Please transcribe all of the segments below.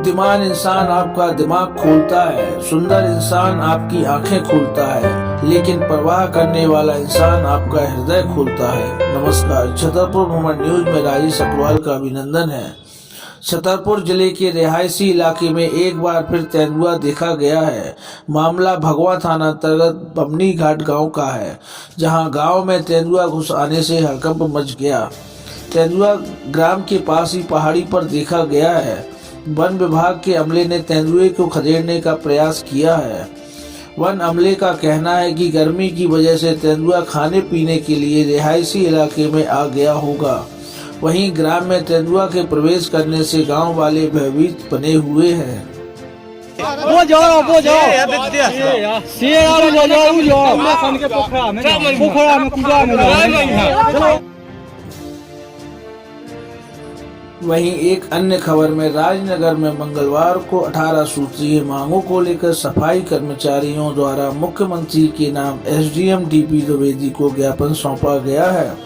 बुद्धिमान इंसान आपका दिमाग खोलता है, सुंदर इंसान आपकी आंखें खोलता है, लेकिन परवाह करने वाला इंसान आपका हृदय खोलता है। नमस्कार, छतरपुर मूवमेंट न्यूज में राजेश अग्रवाल का अभिनंदन है। छतरपुर जिले के रिहायशी इलाके में एक बार फिर तेंदुआ देखा गया है। मामला भगवा थाना अंतर्गत बमनी घाट गांव का है, जहां गांव में तेंदुआ घुस आने से हड़कंप मच गया। तेंदुआ ग्राम के पास ही पहाड़ी पर देखा गया है। वन विभाग के अमले ने तेंदुए को खदेड़ने का प्रयास किया है। वन अमले का कहना है कि गर्मी की वजह से तेंदुआ खाने पीने के लिए रिहायशी इलाके में आ गया होगा। वहीं ग्राम में तेंदुआ के प्रवेश करने से गांव वाले भयभीत बने हुए हैं। वो जाओ पोखरा में कूदा में। वहीं एक अन्य खबर में राजनगर में मंगलवार को 18 सूत्रीय मांगों को लेकर सफाई कर्मचारियों द्वारा मुख्यमंत्री के नाम एसडीएम डीपी द्विवेदी को ज्ञापन सौंपा गया है।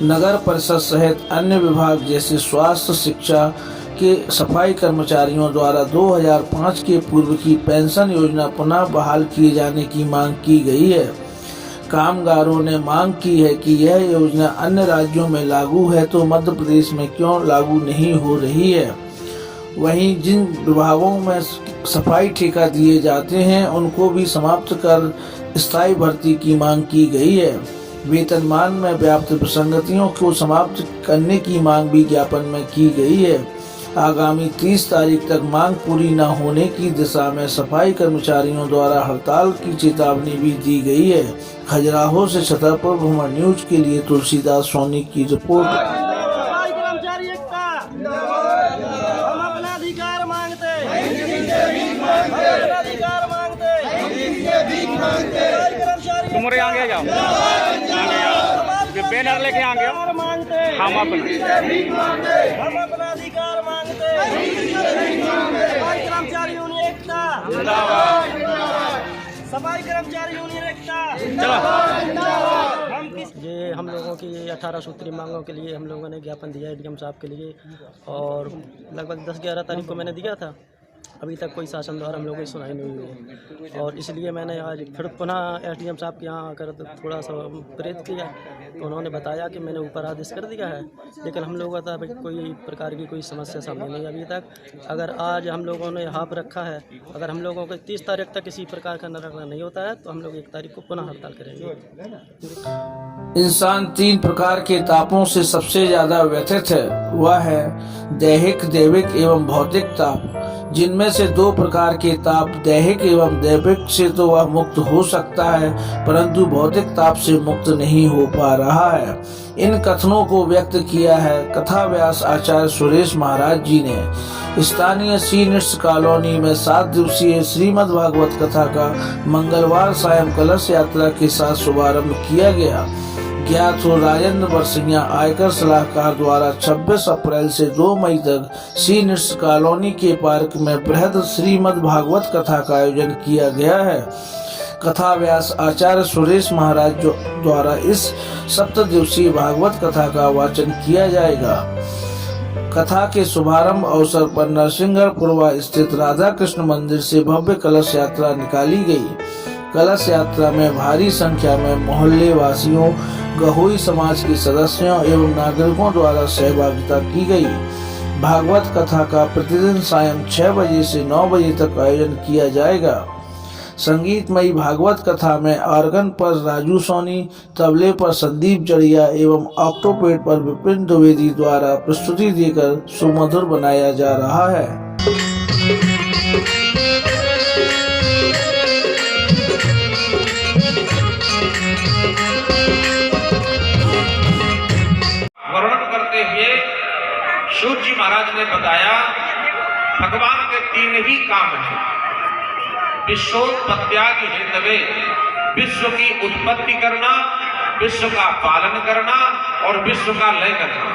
नगर परिषद सहित अन्य विभाग जैसे स्वास्थ्य, शिक्षा के सफाई कर्मचारियों द्वारा 2005 के पूर्व की पेंशन योजना पुनः बहाल किए जाने की मांग की गई है। कामगारों ने मांग की है कि यह योजना अन्य राज्यों में लागू है तो मध्य प्रदेश में क्यों लागू नहीं हो रही है। वहीं जिन विभागों में सफाई ठेका दिए जाते हैं उनको भी समाप्त कर स्थायी भर्ती की मांग की गई है। वेतनमान में व्याप्त विसंगतियों को समाप्त करने की मांग भी ज्ञापन में की गई है। आगामी 30 तारीख तक मांग पूरी न होने की दिशा में सफाई कर्मचारियों द्वारा हड़ताल की चेतावनी भी दी गई है। खजुराहो से छतरपुर मूवमेंट न्यूज के लिए तुलसीदास सोनी की रिपोर्ट। सफाई कर्मचारी एकता, हम अपना अधिकार मांगते, अपना अधिकार मांगते। तुम आगे जाओ, बैनर लेके आगे मांगते, हम अपना अधिकार मांगते। सफाई कर्मचारी यूनियन एकता, सफाई कर्मचारी यूनियन एकता। ये हम लोगों की 18 सूत्री मांगों के लिए हम लोगों ने ज्ञापन दिया है डीएम साहब के लिए, और लगभग 10-11 तारीख को मैंने दिया था। अभी तक कोई शासन द्वारा हम लोगों की सुनाई नहीं हुई है, और इसलिए मैंने आज फिर पुनः एसडीएम साहब के यहाँ आकर थोड़ा सा प्रेरित किया, तो उन्होंने बताया कि मैंने ऊपर आदेश कर दिया है, लेकिन हम लोगों का अभी कोई प्रकार की कोई समस्या सामने नहीं अभी तक। अगर आज हम लोगों ने हाफ रखा है, अगर हम लोगों को 30 तारीख तक किसी प्रकार का निर्णय नहीं होता है तो हम लोग 1 तारीख को पुनः हड़ताल करेंगे। इंसान 3 प्रकार के तापों से सबसे ज्यादा व्यथित है। वह है दैहिक, दैविक एवं भौतिक ताप, जिनमें से 2 प्रकार के ताप दैहिक एवं दैविक से तो वह मुक्त हो सकता है, परंतु भौतिक ताप से मुक्त नहीं हो पा रहा है। इन कथनों को व्यक्त किया है कथा व्यास आचार्य सुरेश महाराज जी ने। स्थानीय सीनिट्स कॉलोनी में 7 दिवसीय श्रीमद् भागवत कथा का मंगलवार सायं कलश यात्रा के साथ शुभारंभ किया गया। ज्ञात हो राजेंद्र बरसिंघा आयकर सलाहकार द्वारा 26 अप्रैल से 2 मई तक सीनिट्स कॉलोनी के पार्क में बृहद श्रीमद् भागवत कथा का आयोजन किया गया है। कथा व्यास आचार्य सुरेश महाराज द्वारा इस 7 दिवसीय भागवत कथा का वाचन किया जाएगा। कथा के शुभारंभ अवसर पर नरसिंहपुरवा स्थित राधा कृष्ण मंदिर से भव्य कलश यात्रा निकाली गई। कलश यात्रा में भारी संख्या में मोहल्ले वासियों, गहोई समाज के सदस्यों एवं नागरिकों द्वारा सहभागिता की गई। भागवत कथा का प्रतिदिन सायं 6 बजे से 9 बजे तक आयोजन किया जाएगा। संगीतमयी भागवत कथा में ऑर्गन पर राजू सोनी, तबले पर संदीप जड़िया एवं ऑक्टोपेड पर विपिन द्विवेदी द्वारा प्रस्तुति देकर सुमधुर बनाया जा रहा है। वर्णन करते हुए सूत जी महाराज ने बताया भगवान के 3 ही काम हैं। विश्वोत्पत्त्यादि हेतवे, विश्व की उत्पत्ति करना, विश्व का पालन करना और विश्व का लय करना।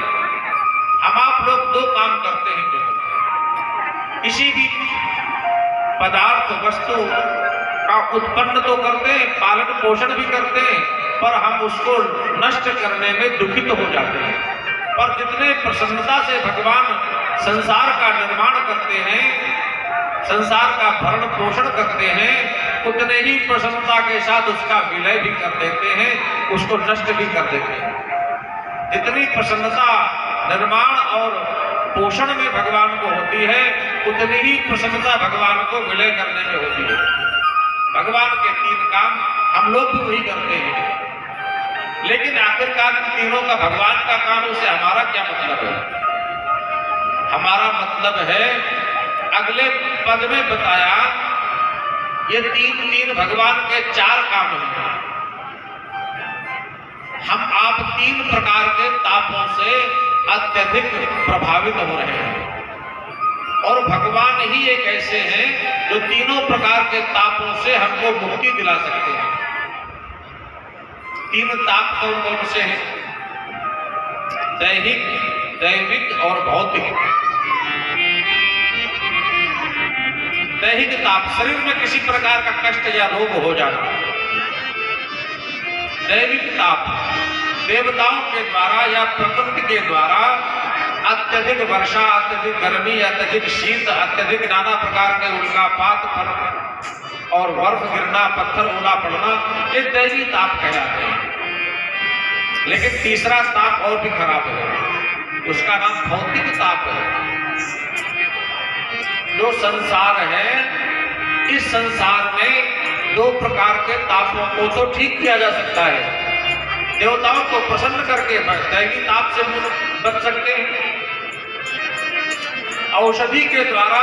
हम आप लोग 2 काम करते हैं केवल। किसी भी पदार्थ वस्तु का उत्पन्न तो करते हैं, पालन पोषण भी करते हैं, पर हम उसको नष्ट करने में दुखित हो जाते हैं। पर जितने प्रसन्नता से भगवान संसार का निर्माण करते हैं, संसार का भरण पोषण करते हैं, उतने ही प्रसन्नता के साथ उसका विलय भी कर देते हैं, उसको नष्ट भी कर देते हैं। जितनी प्रसन्नता निर्माण और पोषण में भगवान को होती है, उतनी ही प्रसन्नता भगवान को विलय करने में होती है। भगवान के 3 काम हम लोग भी वही करते हैं, लेकिन आखिरकार तीनों का भगवान का काम, उससे हमारा क्या मतलब है? हमारा मतलब है, अगले पद में बताया, ये 3 भगवान के 4 काम हैं। हम आप 3 प्रकार के तापों से अत्यधिक प्रभावित हो रहे हैं, और भगवान ही एक ऐसे हैं जो तीनों प्रकार के तापों से हमको मुक्ति दिला सकते हैं। 3 ताप कौन कौन से हैं? दैहिक, दैविक और भौतिक। दैहिक ताप, शरीर में किसी प्रकार का कष्ट या रोग हो जाना। दैविक ताप, देवताओं के द्वारा या प्रकृति के द्वारा अत्यधिक वर्षा, अत्यधिक गर्मी, अत्यधिक शीत, अत्यधिक नाना प्रकार के उल्कापात और बर्फ गिरना, पत्थर ओला पड़ना, ये दैवी ताप कहलाते हैं। लेकिन तीसरा ताप और भी खराब है, उसका नाम भौतिक ताप है। जो संसार है, इस संसार में 2 प्रकार के तापों को तो ठीक किया जा सकता है। देवताओं को प्रसन्न करके दैवी ताप से बच सकते हैं। औषधि के द्वारा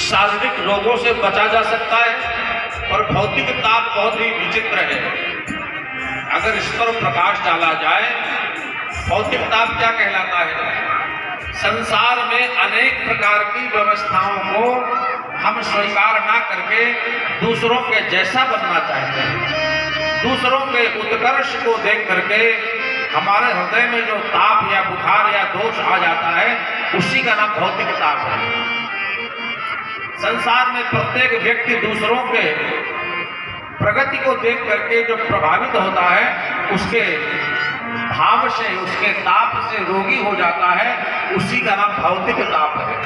शारीरिक रोगों से बचा जा सकता है। और भौतिक ताप बहुत ही विचित्र है। अगर इस पर प्रकाश डाला जाए, भौतिक ताप क्या कहलाता है? संसार में अनेक प्रकार की व्यवस्थाओं को हम स्वीकार ना करके दूसरों के जैसा बनना चाहते हैं। दूसरों के उत्कर्ष को देख करके हमारे हृदय में जो ताप या बुखार या दोष आ जाता है, उसी का नाम भौतिक ताप है। संसार में प्रत्येक व्यक्ति दूसरों के प्रगति को देख करके जो प्रभावित होता है, उसके भाव से, उसके ताप से रोगी हो जाता है, उसी का नाम भौतिक ताप है।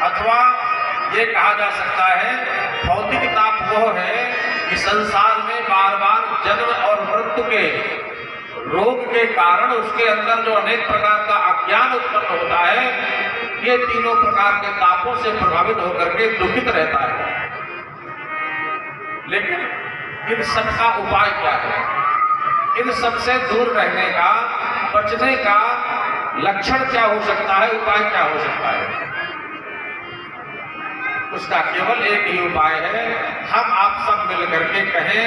अथवा ये कहा जा सकता है, भौतिक ताप वो है कि संसार में बार बार जन्म और मृत्यु के रोग के कारण उसके अंदर जो अनेक प्रकार का अज्ञान उत्पन्न होता है, ये तीनों प्रकार के तापों से प्रभावित होकर के दुखित रहता है। लेकिन इन सब का उपाय क्या है? इन सबसे दूर रहने का, बचने का लक्षण क्या हो सकता है, उपाय क्या हो सकता है? उसका केवल एक ही उपाय है। हम आप सब मिलकर के कहें,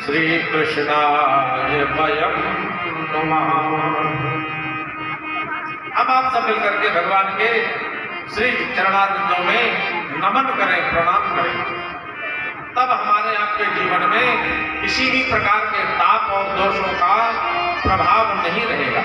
श्री कृष्णाय वयं नमः। हम आप सब मिलकर के भगवान के श्री चरणारविंदों में नमन करें, प्रणाम करें। तब हमारे आपके जीवन में किसी भी प्रकार के ताप और दोषों का प्रभाव नहीं रहेगा।